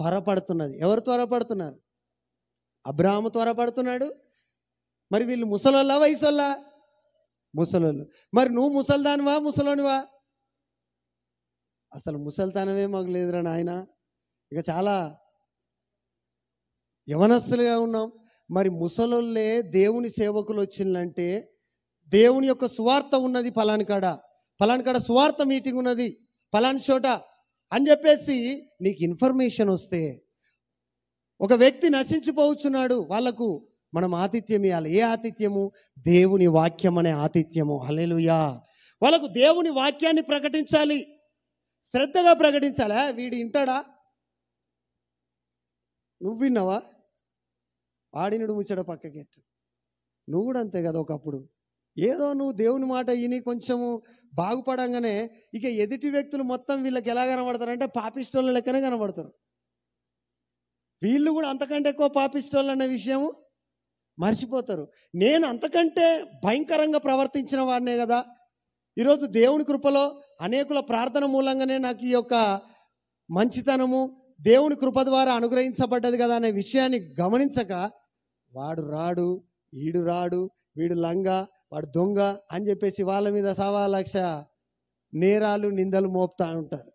త్వరపడుతున్నది. ఎవరు త్వరపడుతున్నారు? అబ్రాహాము త్వరపడుతున్నాడు. మరి వీళ్ళు ముసలోళ్ళా వయసోళ్ళా? ముసలోళ్ళు. మరి నువ్వు ముసల్దానివా ముసలోనివా? అసలు ముసల్తనమే మాకు లేదురా నాయన. ఇక చాలా యవనస్తులుగా ఉన్నాం. మరి ముసలోళ్ళే దేవుని సేవకులు వచ్చిందంటే దేవుని యొక్క సువార్త ఉన్నది పలాని కాడ సువార్త మీటింగ్ ఉన్నది పలాని చోట అని చెప్పేసి నీకు ఇన్ఫర్మేషన్ వస్తే, ఒక వ్యక్తి నశించిపోవచ్చున్నాడు, వాళ్ళకు మనం ఆతిథ్యం ఇవ్వాలి. ఏ ఆతిథ్యము? దేవుని వాక్యం అనే ఆతిథ్యము. హల్లెలూయా. వాళ్ళకు దేవుని వాక్యాన్ని ప్రకటించాలి, శ్రద్ధగా ప్రకటించాలా? వీడు వింటాడా? నువ్వు విన్నావా? వాడినుడు ముచ్చట పక్కకెట్టు. నువ్వు కూడా అంతే కదా. ఒకప్పుడు ఏదో నువ్వు దేవుని మాట విని కొంచెము బాగుపడంగానే ఇక ఎదుటి వ్యక్తులు మొత్తం వీళ్ళకి ఎలా కనబడతారంటే పాపిస్టోళ్ళ లెక్కనే కనబడతారు. వీళ్ళు కూడా అంతకంటే ఎక్కువ పాపిస్టోళ్ళు అనే విషయము మర్చిపోతారు. నేను అంతకంటే భయంకరంగా ప్రవర్తించిన వాడినే కదా. ఈరోజు దేవుని కృపలో అనేకుల ప్రార్థన మూలంగానే నాకు ఈ యొక్క మంచితనము దేవుని కృప ద్వారా అనుగ్రహించబడ్డది కదా అనే విషయాన్ని గమనించక వాడు రాడు, ఈడు రాడు, వీడు లంగా, వాడు దొంగ అని చెప్పేసి వాళ్ళ మీద 1,00,000 నేరాలు నిందలు మోపుతా ఉంటారు.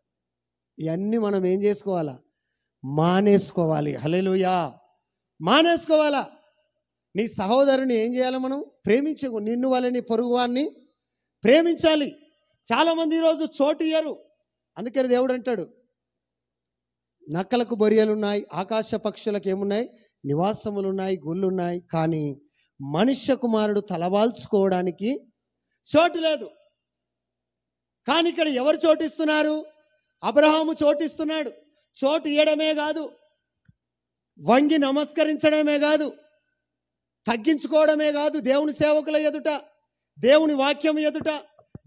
ఇవన్నీ మనం ఏం చేసుకోవాలా? మానేసుకోవాలి. హల్లెలూయా. మానేసుకోవాలా. నీ సహోదరుని ఏం చేయాలి? మనం ప్రేమించకు. నిన్ను వాళ్ళని పొరుగువాన్ని ప్రేమించాలి. చాలామంది ఈరోజు చోటు ఇయ్యరు. అందుకని దేవుడు అంటాడు, నక్కలకు బొరియలున్నాయి, ఆకాశ పక్షులకు ఏమున్నాయి? నివాసములున్నాయి, గుళ్ళున్నాయి, కానీ మనుష్య కుమారుడు తలవాల్చుకోవడానికి చోటు లేదు. కానీ ఇక్కడ ఎవరు చోటిస్తున్నారు? అబ్రహాము చోటిస్తున్నాడు. చోటు ఇయ్యడమే కాదు, వంగి నమస్కరించడమే కాదు, తగ్గించుకోవడమే కాదు, దేవుని సేవకుల ఎదుట, దేవుని వాక్యం ఎదుట,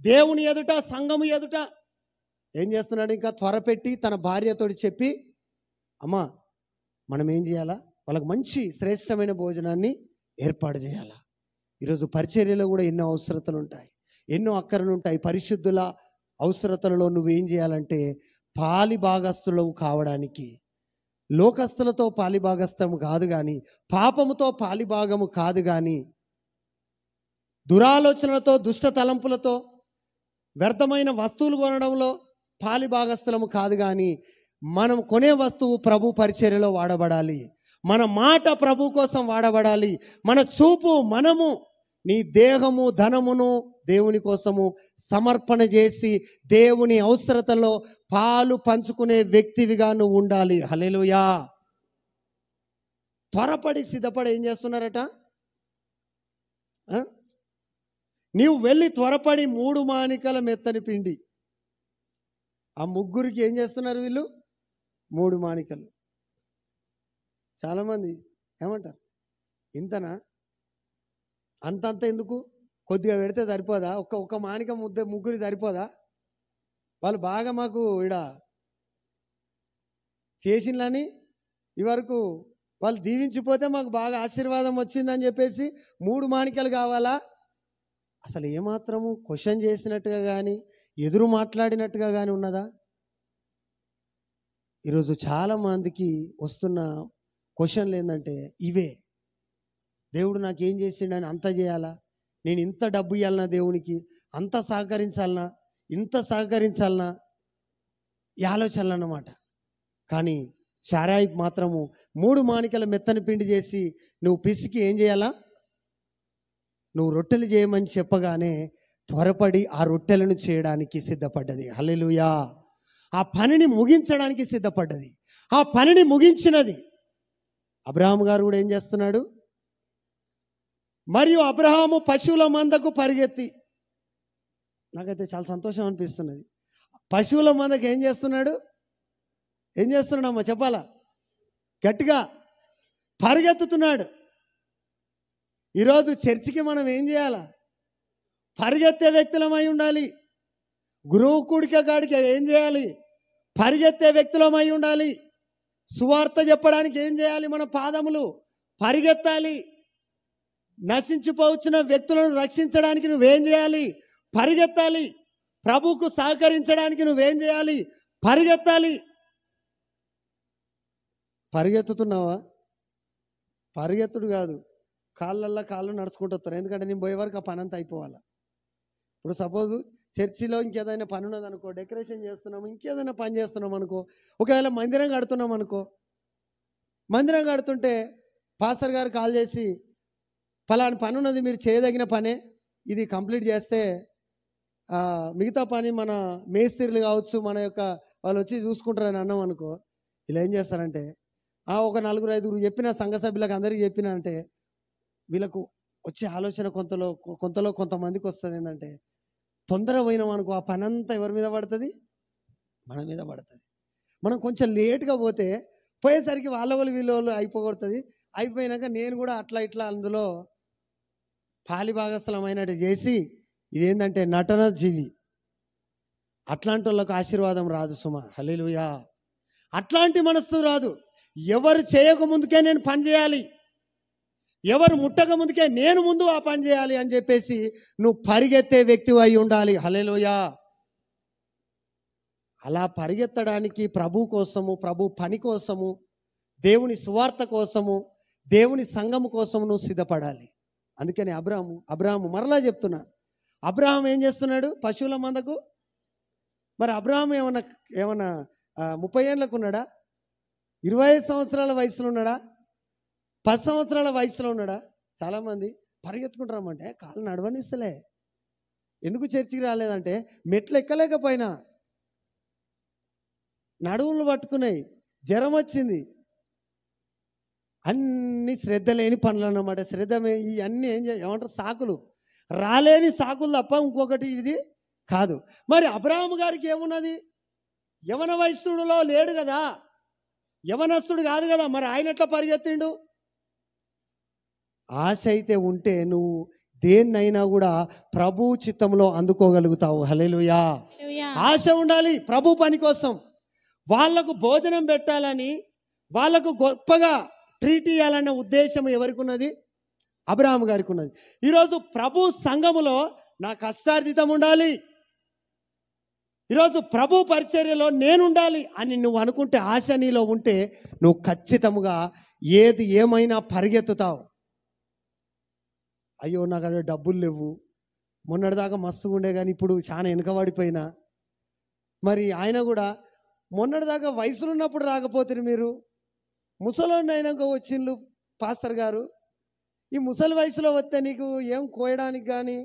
దేవుని ఎదుట, సంఘము ఎదుట ఏం చేస్తున్నాడు? ఇంకా త్వరపెట్టి తన భార్యతోటి చెప్పి, అమ్మా మనం ఏం చేయాలా? వాళ్ళకి మంచి శ్రేష్టమైన భోజనాన్ని ఏర్పాటు చేయాలా. ఈరోజు పరిచర్యలో కూడా ఎన్నో అవసరతలు ఉంటాయి, ఎన్నో అక్కరలు ఉంటాయి. పరిశుద్ధుల అవసరతలలో నువ్వేం చేయాలంటే పాలి భాగస్థులవు కావడానికి, లోకస్తులతో పాలిభాగస్థము కాదు కానీ, పాపముతో పాలిభాగము కాదు కానీ, దురాలోచనలతో దుష్ట తలంపులతో వ్యర్థమైన వస్తువులు కొనడంలో పాలిభాగస్థలము కాదు కానీ, మనం కొనే వస్తువు ప్రభు పరిచర్యలో వాడబడాలి. మన మాట ప్రభు కోసం వాడబడాలి. మన చూపు, మనము, నీ దేహము, ధనమును దేవుని కోసము సమర్పణ చేసి దేవుని అవసరతలో పాలు పంచుకునే వ్యక్తివిగా నువ్వు ఉండాలి. హల్లెలూయా. త్వరపడి సిద్ధపడి ఏం చేస్తున్నారట? నీవు వెళ్ళి త్వరపడి 3 మానికల మెత్తని పిండి. ఆ ముగ్గురికి ఏం చేస్తున్నారు వీళ్ళు? 3 మానికలు. చాలామంది ఏమంటారు, ఇంతనా, అంతంత ఎందుకు, కొద్దిగా పెడితే సరిపోదా, ఒక్క మానిక ముద్ద ముగ్గురి సరిపోదా? వాళ్ళు బాగా మాకు ఈడ చేసినని ఇవరకు వాళ్ళు దీవించిపోతే మాకు బాగా ఆశీర్వాదం వచ్చిందని చెప్పేసి 3 మానికలు కావాలా? అసలు ఏమాత్రము క్వశ్చన్ చేసినట్టుగా కానీ ఎదురు మాట్లాడినట్టుగా కానీ ఉన్నదా? ఈరోజు చాలామందికి వస్తున్న క్వశ్చన్లు ఏంటంటే ఇవే. దేవుడు నాకేం చేసిండని అంత చేయాలా? నేను ఇంత డబ్బు ఇవ్వాలనా? దేవునికి అంత సహకరించాలనా? ఇంత సహకరించాలనా? ఈ ఆలోచనలు అన్నమాట. కానీ శారాయికి మాత్రము 3 మానికల మెత్తని పిండి చేసి నువ్వు పిసికి ఏం చేయాలా? నువ్వు రొట్టెలు చేయమని చెప్పగానే త్వరపడి ఆ రొట్టెలను చేయడానికి సిద్ధపడ్డది. హల్లెలూయా. ఆ పనిని ముగించడానికి సిద్ధపడ్డది. ఆ పనిని ముగించినది. అబ్రహాము గారు కూడా ఏం చేస్తున్నాడు? మరియు అబ్రహాము పశువుల మందకు పరిగెత్తి, నాకైతే చాలా సంతోషం అనిపిస్తున్నది. పశువుల మందకు ఏం చేస్తున్నాడు? ఏం చేస్తున్నాడమ్మా చెప్పాలా? గట్టిగా పరిగెత్తుతున్నాడు. ఈరోజు చర్చికి మనం ఏం చేయాలా? పరిగెత్తే వ్యక్తులమై ఉండాలి. గురువు కూడిక కాడికి ఏం చేయాలి? పరిగెత్తే వ్యక్తులమై ఉండాలి. సువార్త చెప్పడానికి ఏం చేయాలి? మన పాదములు పరిగెత్తాలి. నశించిపోవచ్చిన వ్యక్తులను రక్షించడానికి నువ్వేం చేయాలి? పరిగెత్తాలి. ప్రభువుకు సహకరించడానికి నువ్వేం చేయాలి? పరిగెత్తాలి. పరిగెత్తుతున్నావా? పరిగెత్తుడు కాదు, కాళ్ళల్లో కాళ్ళు నడుచుకుంటూ వస్తారు. ఎందుకంటే నేను పోయే వరకు ఆ పని అంతా అయిపోవాలి. ఇప్పుడు సపోజ్ చర్చిలో ఇంకేదైనా పని ఉన్నది అనుకో, డెకరేషన్ చేస్తున్నాము, ఇంకేదైనా పని చేస్తున్నాం అనుకో, ఒకవేళ మందిరం కడుతున్నాం అనుకో, మందిరం కడుతుంటే పాస్టర్ గారు కాల్ చేసి ఫలాని పని ఉన్నది, మీరు చేయదగిన పనే, ఇది కంప్లీట్ చేస్తే మిగతా పని మన మేస్త్రీలు కావచ్చు, మన యొక్క వాళ్ళు వచ్చి చూసుకుంటారని అన్నాం అనుకో, ఇలా ఏం చేస్తారంటే ఒక 4-5 చెప్పిన సంఘ సభ్యులకు అందరికీ చెప్పిన అంటే వీళ్ళకు వచ్చే ఆలోచన కొంతలో కొంతమందికి వస్తుంది ఏంటంటే, తొందర పోయినాం అనుకో ఆ పని అంతా ఎవరి మీద పడుతుంది? మన మీద పడుతుంది. మనం కొంచెం లేట్గా పోయేసరికి వాళ్ళ వీళ్ళు అయిపోగొడుతుంది. అయిపోయినాక నేను కూడా అట్లా ఇట్లా అందులో పాలి భాగస్థలమైనట్టు చేసి ఇదేంటంటే నటన జీవి. అట్లాంటి వాళ్ళకు ఆశీర్వాదం రాదు సుమా. హల్లెలూయా. అట్లాంటి మనస్తు రాదు. ఎవరు చేయక ముందుకే నేను పని చేయాలి, ఎవరు ముట్టక ముందుకే నేను ముందు ఆ పని చేయాలి అని చెప్పేసి నువ్వు పరిగెత్తే వ్యక్తివి అయి ఉండాలి. హల్లెలూయా. అలా పరిగెత్తడానికి ప్రభు కోసము, ప్రభు పని కోసము, దేవుని సువార్త కోసము, దేవుని సంఘము కోసము నువ్వు సిద్ధపడాలి. అందుకని అబ్రాహాము మరలా చెప్తున్నా, అబ్రాహాం ఏం చేస్తున్నాడు? పశువుల మందకు. మరి అబ్రాహాం ఏమన్నా 30 ఏళ్ళకు ఉన్నాడా? 25 సంవత్సరాల వయసులో ఉన్నాడా? 10 సంవత్సరాల వయసులో ఉన్నాడా? చాలామంది పరిగెత్తుకుంటారమ్మంటే కాళ్ళు నడవనిస్తలే. ఎందుకు చర్చికి రాలేదంటే మెట్లు ఎక్కలేకపోయినా, నడువులు పట్టుకున్నాయి, జ్వరం వచ్చింది. అన్ని శ్రద్ధ లేని పనులు అన్నమాట. ఇవన్నీ ఏమంటారు? సాకులు, రాలేని సాకులు తప్ప ఇంకొకటి ఇది కాదు. మరి అబ్రాహాము గారికి ఏమున్నది? యవన వయస్సుడులో లేడు కదా, యవనస్తుడు కాదు కదా, మరి ఆయన ఎట్లా పరిగెత్తిండు? ఆశ అయితే ఉంటే నువ్వు దేన్నైనా కూడా ప్రభు చిత్తంలో అందుకోగలుగుతావు. హల్లెలూయా. ఆశ ఉండాలి ప్రభు పని కోసం. వాళ్లకు భోజనం పెట్టాలని, వాళ్లకు గొప్పగా ట్రీట్ ఇవ్వాలన్న ఉద్దేశం ఎవరికి ఉన్నది? అబ్రాహాము గారికి ఉన్నది. ఈరోజు ప్రభు సంఘములో నా కష్టార్జితం ఉండాలి, ఈరోజు ప్రభు పరిచర్యలో నేనుండాలి అని నువ్వు అనుకుంటే, ఆశ నీలో ఉంటే నువ్వు ఖచ్చితంగా ఏది ఏమైనా పరిగెత్తుతావు. అయ్యో నాకు అక్కడ డబ్బులు లేవు, మొన్నటిదాకా మస్తుగా ఉండే కానీ ఇప్పుడు చాలా వెనుకబడిపోయినా. మరి ఆయన కూడా మొన్నటిదాకా వయసులో ఉన్నప్పుడు రాకపోతే మీరు ముసలోడిని అయినాక వచ్చిండ్రు పాస్టర్ గారు, ఈ ముసలి వయసులో వస్తే నీకు ఏం కోయడానికి కానీ,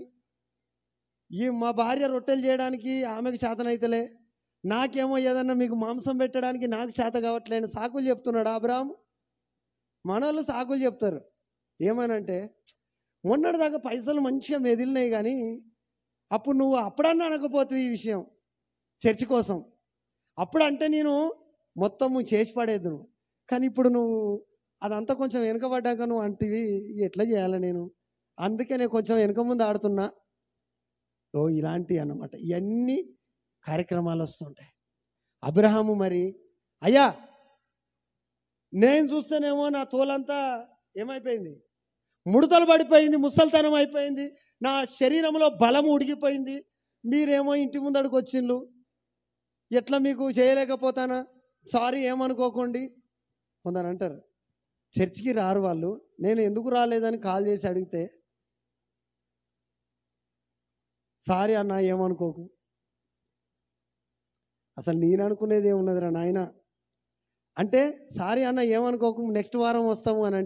మా భార్య రొట్టెలు చేయడానికి ఆమెకు చేతనైతలే, నాకేమో ఏదన్నా మీకు మాంసం పెట్టడానికి నాకు చేత కావట్లేని సాకులు చెప్తున్నాడు అబ్రాహాము. మనోళ్ళు సాకులు చెప్తారు. ఏమనంటే మొన్నటిదాకా పైసలు మంచిగా మెదిలినాయి కానీ అప్పుడు నువ్వు అప్పుడన్నా అనకపోతే ఈ విషయం చర్చి కోసం, అప్పుడు అంటే నేను మొత్తము చేసి పడేద్దును, కానీ ఇప్పుడు నువ్వు అదంతా కొంచెం వెనుకబడ్డాక నువ్వు అంటివి ఎట్లా చేయాలి నేను, అందుకే నేను కొంచెం వెనుక ముందు ఆడుతున్నా. ఇలాంటి అన్నమాట ఇవన్నీ కార్యక్రమాలు వస్తుంటాయి. అబ్రహాము మరి అయ్యా నేను చూస్తేనేమో నా తోలంతా ఏమైపోయింది, ముడతలు పడిపోయింది, ముసల్తనం అయిపోయింది, నా శరీరంలో బలం ఉడిగిపోయింది, మీరేమో ఇంటి ముందడికి వచ్చిండ్రు, ఎట్లా మీకు చేయలేకపోతానా, సారీ ఏమనుకోకండి. కొందరు అంటారు చర్చికి రారు వాళ్ళు, నేను ఎందుకు రాలేదని కాల్ చేసి అడిగితే సారీ అన్న ఏమనుకోకు, అసలు నేను అనుకునేది ఏమున్నదిరా నాయన అంటే, సారీ అన్న ఏమనుకోకు నెక్స్ట్ వారం వస్తాము అని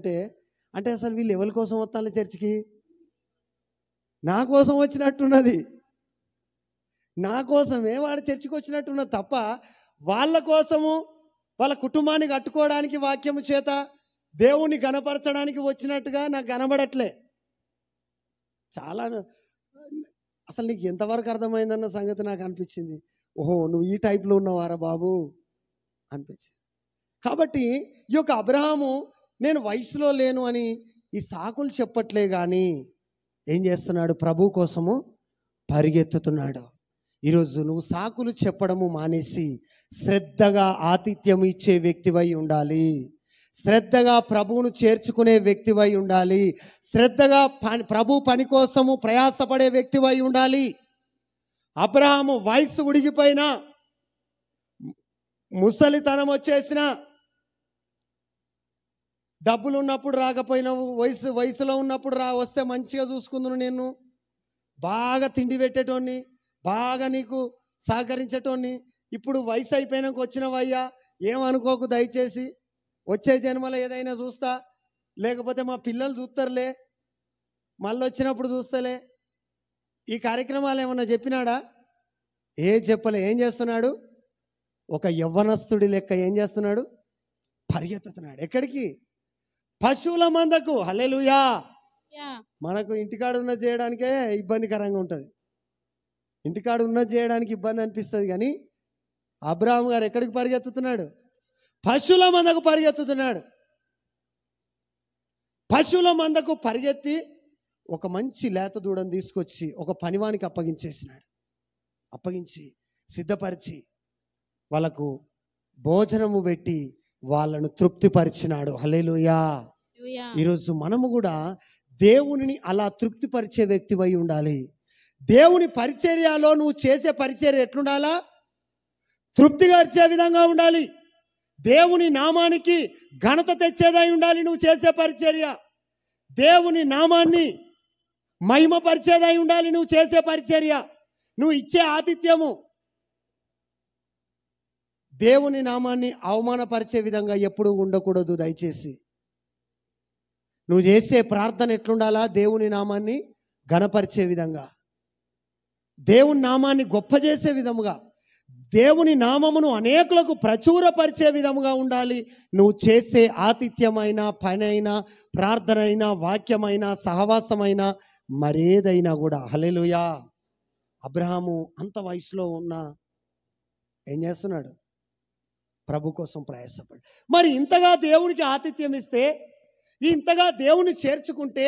అంటే అసలు వీళ్ళు ఎవరి కోసం వస్తాను చర్చికి? నా కోసం వచ్చినట్టున్నది, నా కోసమే వాడు చర్చికి వచ్చినట్టున్నది తప్ప వాళ్ళ కోసము వాళ్ళ కుటుంబాన్ని కట్టుకోవడానికి వాక్యము చేత దేవుణ్ణి గణపరచడానికి వచ్చినట్టుగా నాకు కనబడట్లే. చాలా అసలు నీకు ఎంతవరకు అర్థమైందన్న సంగతి నాకు అనిపించింది. ఓహో నువ్వు ఈ టైప్లో ఉన్నవారా బాబు అనిపించింది. కాబట్టి ఈ యొక్క అబ్రహాము నేను వయసులో లేను అని ఈ సాకులు చెప్పట్లే కానీ ఏం చేస్తున్నాడు? ప్రభు కోసము పరిగెత్తుతున్నాడు. ఈరోజు నువ్వు సాకులు చెప్పడము మానేసి శ్రద్ధగా ఆతిథ్యం ఇచ్చే వ్యక్తివై ఉండాలి, శ్రద్ధగా ప్రభువును చేర్చుకునే వ్యక్తివై ఉండాలి, శ్రద్ధగా ప్రభు పని కోసము ప్రయాసపడే వ్యక్తివై ఉండాలి. అబ్రహాము వయస్సు ఉడిగిపోయినా, ముసలితనం వచ్చేసిన, డబ్బులు ఉన్నప్పుడు రాకపోయినావు, వయసులో ఉన్నప్పుడు వస్తే మంచిగా చూసుకుందును, నేను బాగా తిండి పెట్టేటోన్ని, బాగా నీకు సహకరించేటోన్ని. ఇప్పుడు వయసు అయిపోయినాక వచ్చినవయ్యా, ఏమనుకోకు దయచేసి, వచ్చే జన్మలో ఏదైనా చూస్తా, లేకపోతే మా పిల్లలు చూస్తారులే, మళ్ళీ వచ్చినప్పుడు చూస్తలే. ఈ కార్యక్రమాలు ఏమన్నా చెప్పినాడా? చెప్పలే. ఏం చేస్తున్నాడు? ఒక యవ్వనస్తుడి లెక్క ఏం చేస్తున్నాడు? పరిగెత్తుతున్నాడు. ఎక్కడికి? పశువుల మందకు. హల్లెలూయా. మనకు ఇంటికాడ ఉన్నది చేయడానికే ఇబ్బందికరంగా ఉంటుంది, ఇంటికాడ ఉన్నది చేయడానికి ఇబ్బంది అనిపిస్తుంది. కానీ అబ్రాహాము గారు ఎక్కడికి పరిగెత్తుతున్నాడు? పశువుల మందకు పరిగెత్తుతున్నాడు. పశువుల మందకు పరిగెత్తి ఒక మంచి లేత దూడను తీసుకొచ్చి ఒక పనివానికి అప్పగించి సిద్ధపరిచి వాళ్ళకు భోజనము పెట్టి వాళ్ళను తృప్తిపరిచినాడు. హల్లెలూయా. ఈరోజు మనము కూడా దేవునిని అలా తృప్తిపరిచే వ్యక్తివై ఉండాలి. దేవుని పరిచర్యలో నువ్వు చేసే పరిచర్య ఎట్లుండాలా? తృప్తిగా ఇచ్చే విధంగా ఉండాలి. దేవుని నామానికి ఘనత తెచ్చేదై ఉండాలి నువ్వు చేసే పరిచర్య. దేవుని నామాన్ని మహిమపరిచేదై ఉండాలి నువ్వు చేసే పరిచర్య. నువ్వు ఇచ్చే ఆతిథ్యము దేవుని నామాన్ని అవమానపరిచే విధంగా ఎప్పుడూ ఉండకూడదు. దయచేసి నువ్వు చేసే ప్రార్థన ఎట్లుండాలా? దేవుని నామాన్ని ఘనపరిచే విధంగా, దేవుని నామాన్ని గొప్ప చేసే విధముగా, దేవుని నామమును అనేకులకు ప్రచురపరిచే విధముగా ఉండాలి నువ్వు చేసే ఆతిథ్యమైన పనైనా, ప్రార్థన అయినా, వాక్యమైన, సహవాసమైన, మరేదైనా కూడా. హల్లెలూయా. అబ్రహాము అంత వయసులో ఉన్న ఏం చేస్తున్నాడు? ప్రభు కోసం ప్రయాసపడు. మరి ఇంతగా దేవునికి ఆతిథ్యం ఇస్తే, ఇంతగా దేవుని చేర్చుకుంటే,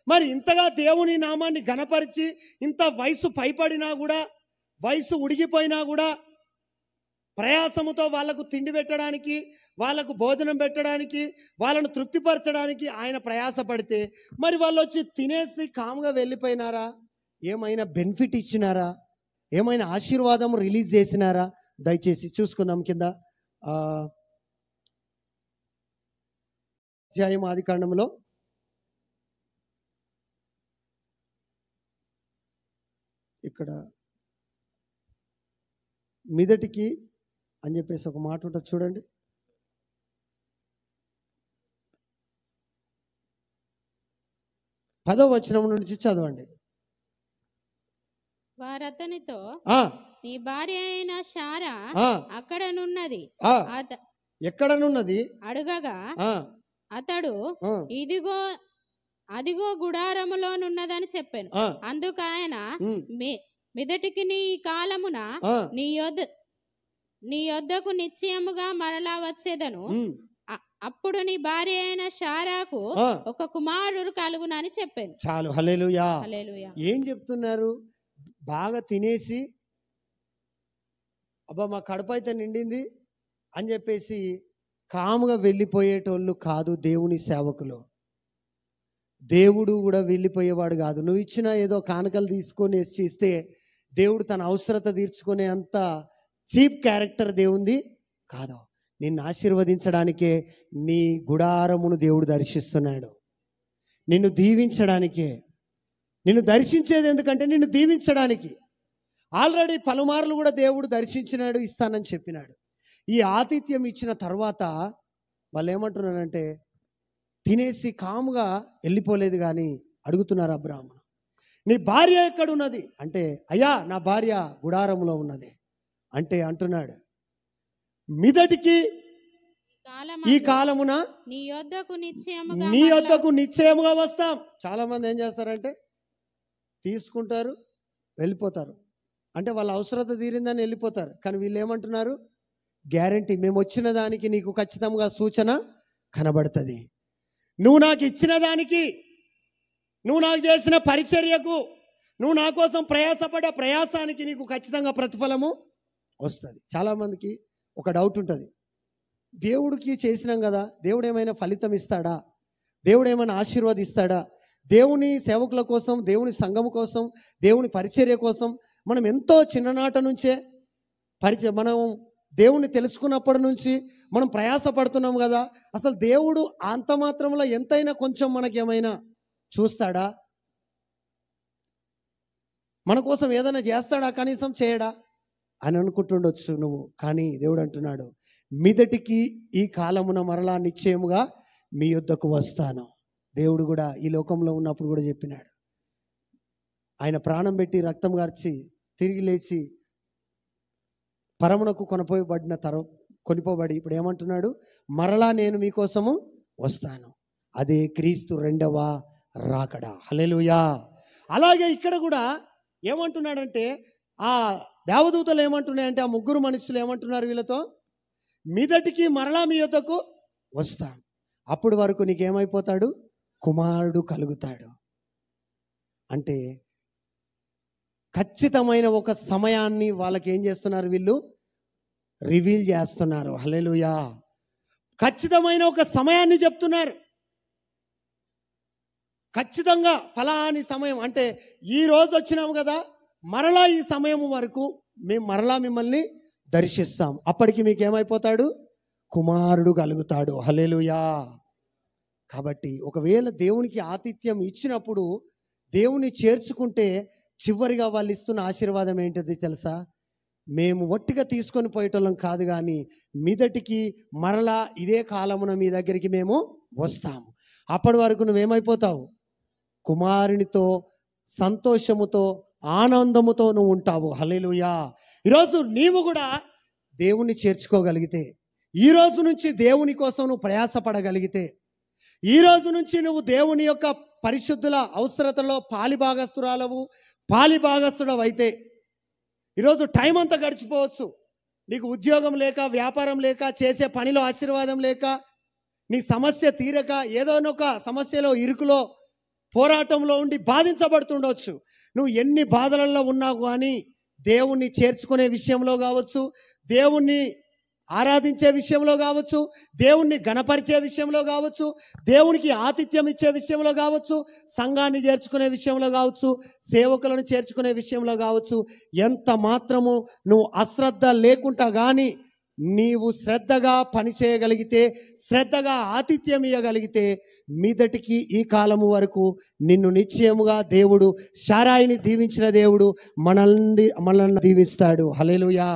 మరి ఇంతగా దేవుని నామాన్ని ఘనపరిచి, ఇంత వయసు పైపడినా కూడా, వయసు ఉడిగిపోయినా కూడా ప్రయాసముతో వాళ్లకు తిండి పెట్టడానికి, వాళ్లకు భోజనం పెట్టడానికి, వాళ్ళను తృప్తిపరచడానికి ఆయన ప్రయాసపడితే, మరి వాళ్ళు వచ్చి తినేసి కాముగా వెళ్ళిపోయినారా? ఏమైనా బెనిఫిట్ ఇచ్చినారా? ఏమైనా ఆశీర్వాదం రిలీజ్ చేసినారా? దయచేసి చూసుకుందాం. కింద అధ్యాయం ఆదికాండంలో ఇక్కడ మీదటికి అని చెప్పేసి ఒక మాట ఉంటుంది చూడండి. పదో వచనం నుంచి చదవండి. వారతనితో నీ భార్య అయిన శారా అక్కడనున్నది, ఎక్కడనున్నది అడుగగా అతడు అదిగో గుడారములోనున్నదని చెప్పాను. అందుకు ఆయన మీదటికి నీ కాలమున నీ యొద్దకు నిశ్చయముగా మరలా వచ్చేదను, అప్పుడు నీ భార్య అయిన శారాకు ఒక కుమారుడు కలుగునని చెప్పాను. చాలు. హల్లెలూయా. హల్లెలూయా. ఏం చెప్తున్నారు? బాగా తినేసి అబ్బా మా కడుపు అయితే నిండింది అని చెప్పేసి కాముగా వెళ్ళిపోయేటోళ్ళు కాదు దేవుని సేవకులు. దేవుడు కూడా వెళ్ళిపోయేవాడు కాదు. నువ్వు ఇచ్చిన ఏదో కానుకలు తీసుకొని ఇస్తే దేవుడు తన అవసరత తీర్చుకునే అంత చీప్ క్యారెక్టర్ దేవుంది కాదు. నిన్ను ఆశీర్వదించడానికే నీ గుడారమును దేవుడు దర్శిస్తున్నాడు. నిన్ను దీవించడానికే. నిన్ను దర్శించేది ఎందుకంటే నిన్ను దీవించడానికి. ఆల్రెడీ పలుమార్లు కూడా దేవుడు దర్శించినాడు, ఇస్తానని చెప్పినాడు. ఈ ఆతిథ్యం ఇచ్చిన తర్వాత వాళ్ళు ఏమంటున్నారంటే తినేసి కాముగా వెళ్ళిపోలేదు, కానీ అడుగుతున్నారు అబ్రాహాము, నీ భార్య ఎక్కడున్నది అంటే, అయ్యా నా భార్య గుడారంలో ఉన్నది అంటే అంటున్నాడు, మీదటికి ఈ కాలమున నీ యొద్దకు నిశ్చయముగా వస్తాం. చాలా మంది ఏం చేస్తారంటే తీసుకుంటారు, వెళ్ళిపోతారు. అంటే వాళ్ళ అవసరత తీరిందని వెళ్ళిపోతారు. కానీ వీళ్ళు ఏమంటున్నారు? గ్యారంటీ, మేము వచ్చిన దానికి నీకు ఖచ్చితంగా సూచన కనబడుతుంది. నువ్వు నాకు ఇచ్చిన దానికి, నువ్వు నాకు చేసిన పరిచర్యకు, నువ్వు నా కోసం ప్రయాసపడే ప్రయాసానికి నీకు ఖచ్చితంగా ప్రతిఫలము వస్తుంది. చాలామందికి ఒక డౌట్ ఉంటుంది, దేవుడికి చేసినాం కదా, దేవుడు ఏమైనా ఫలితం ఇస్తాడా? దేవుడు ఏమైనా ఆశీర్వదిస్తాడా? దేవుని సేవకుల కోసం, దేవుని సంఘము కోసం, దేవుని పరిచర్య కోసం మనం ఎంతో చిన్ననాట నుంచే మనం దేవుణ్ణి తెలుసుకున్నప్పటి నుంచి మనం ప్రయాసపడుతున్నాం కదా, అసలు దేవుడు అంత మాత్రంలో ఎంతైనా కొంచెం మనకేమైనా చూస్తాడా? మన కోసం ఏదైనా చేస్తాడా? కనీసం చేయడా అని అనుకుంటుండొచ్చు నువ్వు. కానీ దేవుడు అంటున్నాడు, మీదటికి ఈ కాలమున మరలా నిశ్చయముగా మీ యొద్దకు వస్తాను. దేవుడు కూడా ఈ లోకంలో ఉన్నప్పుడు కూడా చెప్పినాడు. ఆయన ప్రాణం పెట్టి రక్తం గార్చి తిరిగి లేచి పరమునకు కొనిపోబడి ఇప్పుడు ఏమంటున్నాడు, మరలా నేను మీకోసము వస్తాను. అదే క్రీస్తు రెండవ రాకడ. హల్లెలూయా. అలాగే ఇక్కడ కూడా ఏమంటున్నాడంటే, ఆ దేవదూతలు ఏమంటున్నాయంటే, ఆ ముగ్గురు మనుషులు ఏమంటున్నారు వీళ్ళతో, మీదటికి మరలా మీ యొద్దకు వస్తాం. అప్పుడు వరకు నీకేమైపోతాడు? కుమారుడు కలుగుతాడు. అంటే ఖచ్చితమైన ఒక సమయాన్ని వాళ్ళకి ఏం చేస్తున్నారు? వీళ్ళు రివీల్ చేస్తున్నారు. హల్లెలూయా. ఖచ్చితమైన ఒక సమయాన్ని చెప్తున్నారు. ఖచ్చితంగా ఫలాని సమయం అంటే ఈ రోజు వచ్చినాము కదా, మరలా ఈ సమయం వరకు మేము మరలా మిమ్మల్ని దర్శిస్తాం. అప్పటికి మీకు ఏమైపోతాడు? కుమారుడు కలుగుతాడు. హల్లెలూయా. కాబట్టి ఒకవేళ దేవునికి ఆతిథ్యం ఇచ్చినప్పుడు, దేవుని చేర్చుకుంటే చివరిగా వాళ్ళు ఇస్తున్న ఆశీర్వాదం ఏంటిది తెలుసా? మేము ఒట్టిగా తీసుకొని పోయేటోళ్ళం కాదు, కానీ మీదటికి మరలా ఇదే కాలమున మీ దగ్గరికి మేము వస్తాము. అప్పటి వరకు నువ్వేమైపోతావు? కుమారునితో సంతోషముతో ఆనందముతో నువ్వు ఉంటావు. హల్లెలూయా. ఈరోజు నీవు కూడా దేవుణ్ణి చేర్చుకోగలిగితే, ఈ రోజు నుంచి దేవుని కోసం నువ్వు ప్రయాసపడగలిగితే, ఈ రోజు నుంచి నువ్వు దేవుని యొక్క పరిశుద్ధుల అవసరతలో పాలిభాగస్తుడవు అయితే, ఈరోజు టైం అంతా గడిచిపోవచ్చు. నీకు ఉద్యోగం లేక, వ్యాపారం లేక, చేసే పనిలో ఆశీర్వాదం లేక, నీ సమస్య తీరక, ఏదోనొక సమస్యలో ఇరుకులో పోరాటంలో ఉండి బాధించబడుతుండవచ్చు. నువ్వు ఎన్ని బాధలలో ఉన్నావు కానీ దేవుణ్ణి చేర్చుకునే విషయంలో కావచ్చు, దేవుణ్ణి ఆరాధించే విషయంలో కావచ్చు, దేవుణ్ణి గణపరిచే విషయంలో కావచ్చు, దేవునికి ఆతిథ్యం ఇచ్చే విషయంలో కావచ్చు, సంఘాన్ని చేర్చుకునే విషయంలో కావచ్చు, సేవకులను చేర్చుకునే విషయంలో కావచ్చు, ఎంత మాత్రము నువ్వు అశ్రద్ధ లేకుండా కానీ నీవు శ్రద్ధగా పనిచేయగలిగితే, శ్రద్ధగా ఆతిథ్యం ఇవ్వగలిగితే, మీదటికి ఈ కాలము వరకు నిన్ను నిశ్చయముగా దేవుడు, శారాయిని దీవించిన దేవుడు మనల్ని దీవిస్తాడు. హల్లెలూయా.